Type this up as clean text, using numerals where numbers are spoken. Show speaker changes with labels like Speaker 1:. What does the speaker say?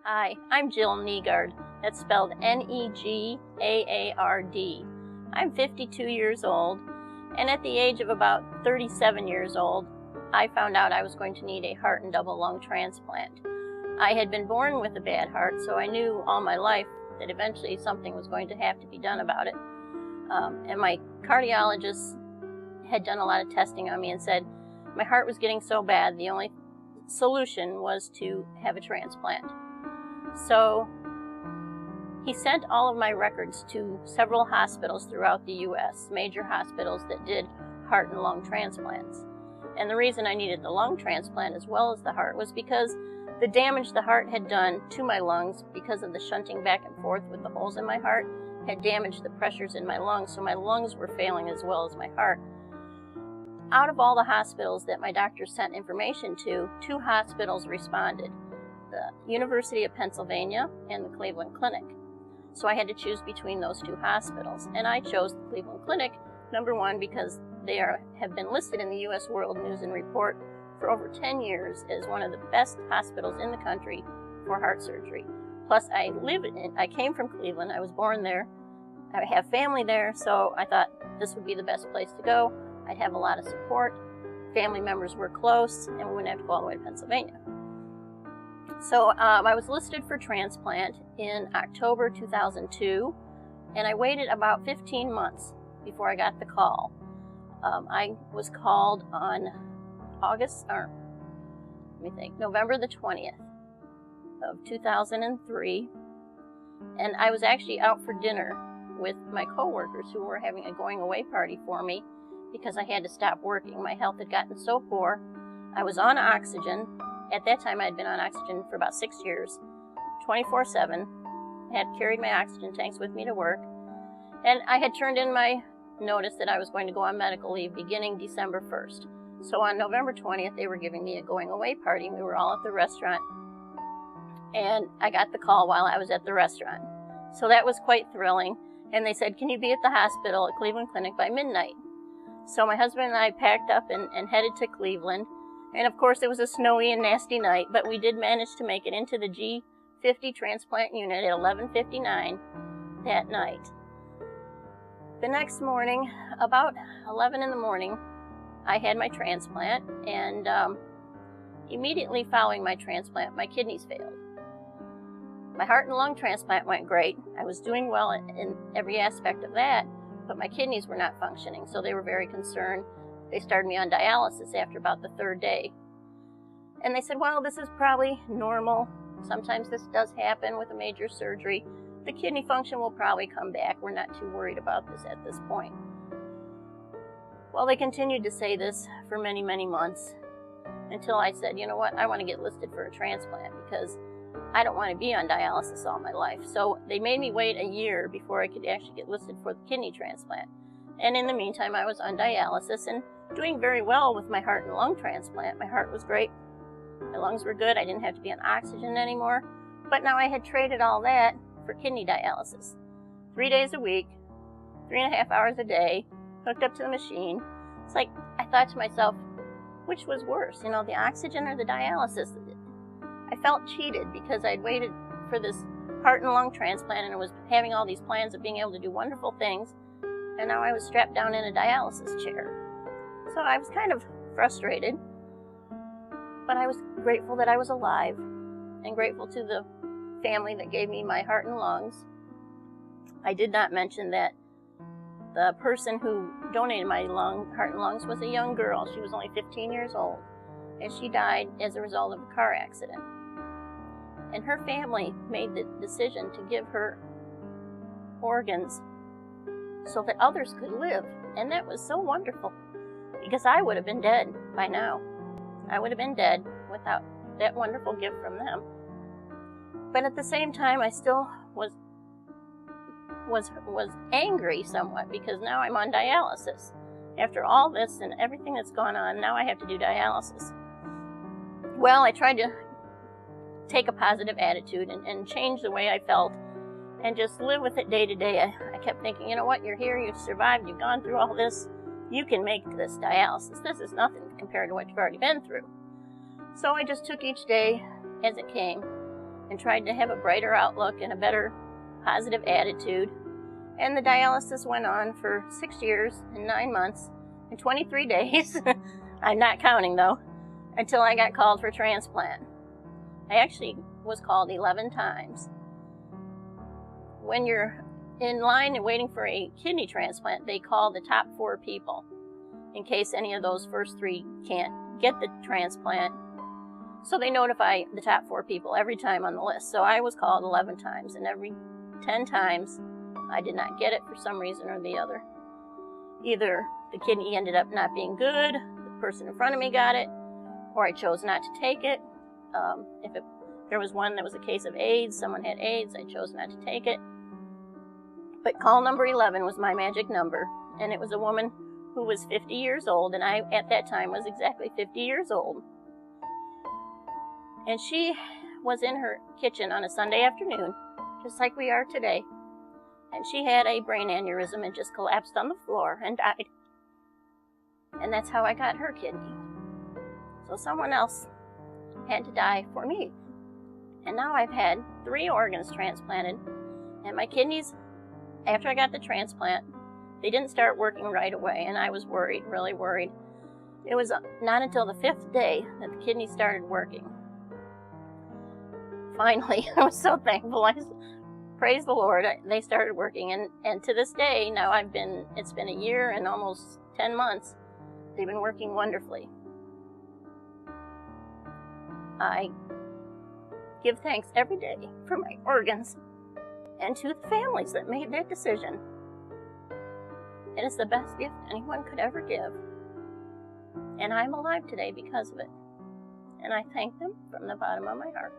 Speaker 1: Hi, I'm Jill Negaard. That's spelled N-E-G-A-A-R-D. I'm 52 years old, and at the age of about 37 years old, I found out I was going to need a heart and double lung transplant. I had been born with a bad heart, so I knew all my life that eventually something was going to have to be done about it. And my cardiologist had done a lot of testing on me and said my heart was getting so bad, the only solution was to have a transplant. So he sent all of my records to several hospitals throughout the U.S., major hospitals that did heart and lung transplants. And the reason I needed the lung transplant as well as the heart was because the damage the heart had done to my lungs because of the shunting back and forth with the holes in my heart had damaged the pressures in my lungs, so my lungs were failing as well as my heart. Out of all the hospitals that my doctor sent information to, 2 hospitals responded, the University of Pennsylvania and the Cleveland Clinic. So I had to choose between those 2 hospitals, and I chose the Cleveland Clinic, number one, because they have been listed in the U.S. World News and Report for over 10 years as one of the best hospitals in the country for heart surgery. Plus, I came from Cleveland, I was born there, I have family there, so I thought this would be the best place to go. I'd have a lot of support, family members were close, and we wouldn't have to go all the way to Pennsylvania. So I was listed for transplant in October 2002, and I waited about 15 months before I got the call. I was called on November the 20th of 2003, and I was actually out for dinner with my coworkers who were having a going away party for me because I had to stop working. My health had gotten so poor. I was on oxygen. At that time, I had been on oxygen for about 6 years, 24/7. I had carried my oxygen tanks with me to work, and I had turned in my notice that I was going to go on medical leave beginning December 1st. So on November 20th, they were giving me a going away party, and we were all at the restaurant, and I got the call while I was at the restaurant. So that was quite thrilling, and they said, can you be at the hospital at Cleveland Clinic by midnight? So my husband and I packed up and headed to Cleveland. And of course, it was a snowy and nasty night, but we did manage to make it into the G50 transplant unit at 11:59 that night. The next morning, about 11 in the morning, I had my transplant, and immediately following my transplant, my kidneys failed. My heart and lung transplant went great. I was doing well in every aspect of that, but my kidneys were not functioning, so they were very concerned. They started me on dialysis after about the 3rd day. And they said, well, this is probably normal. Sometimes this does happen with a major surgery. The kidney function will probably come back. We're not too worried about this at this point. Well, they continued to say this for many, many months until I said, you know what, I want to get listed for a transplant because I don't want to be on dialysis all my life. So they made me wait a year before I could actually get listed for the kidney transplant. And in the meantime, I was on dialysis and doing very well with my heart and lung transplant. My heart was great. My lungs were good. I didn't have to be on oxygen anymore. But now I had traded all that for kidney dialysis. 3 days a week, 3.5 hours a day, hooked up to the machine. It's like, I thought to myself, which was worse, the oxygen or the dialysis? I felt cheated because I'd waited for this heart and lung transplant and I was having all these plans of being able to do wonderful things. And now I was strapped down in a dialysis chair. So I was kind of frustrated, but I was grateful that I was alive and grateful to the family that gave me my heart and lungs. I did not mention that the person who donated my heart and lungs was a young girl. She was only 15 years old, and she died as a result of a car accident. And her family made the decision to give her organs so that others could live, and that was so wonderful. Because I would have been dead by now. I would have been dead without that wonderful gift from them. But at the same time, I still was angry somewhat because now I'm on dialysis. After all this and everything that's gone on, now I have to do dialysis. Well, I tried to take a positive attitude and change the way I felt and just live with it day to day. I kept thinking, you know what, you're here, you've survived, you've gone through all this. You can make this dialysis. This is nothing compared to what you've already been through. So I just took each day as it came. and tried to have a brighter outlook and a better positive attitude. And the dialysis went on for 6 years and 9 months and 23 days. I'm not counting though, until I got called for transplant. I actually was called 11 times. When you're in line and waiting for a kidney transplant, they call the top 4 people in case any of those first 3 can't get the transplant. So they notify the top 4 people every time on the list. So I was called 11 times, and every 10 times I did not get it for some reason or the other. Either the kidney ended up not being good, the person in front of me got it, or I chose not to take it. If there was one that was a case of AIDS, someone had AIDS, I chose not to take it. But call number 11 was my magic number, and it was a woman who was 50 years old, and I, at that time, was exactly 50 years old. And she was in her kitchen on a Sunday afternoon, just like we are today, and she had a brain aneurysm and just collapsed on the floor and died. And that's how I got her kidney. So someone else had to die for me. And now I've had 3 organs transplanted, and my kidneys, after I got the transplant, they didn't start working right away, and I was worried, really worried. It was not until the 5th day that the kidneys started working. Finally, I was so thankful. Praise the Lord, they started working, and to this day, now it's been a year and almost 10 months, they've been working wonderfully. I give thanks every day for my organs and to the families that made that decision. It is the best gift anyone could ever give. And I'm alive today because of it. And I thank them from the bottom of my heart.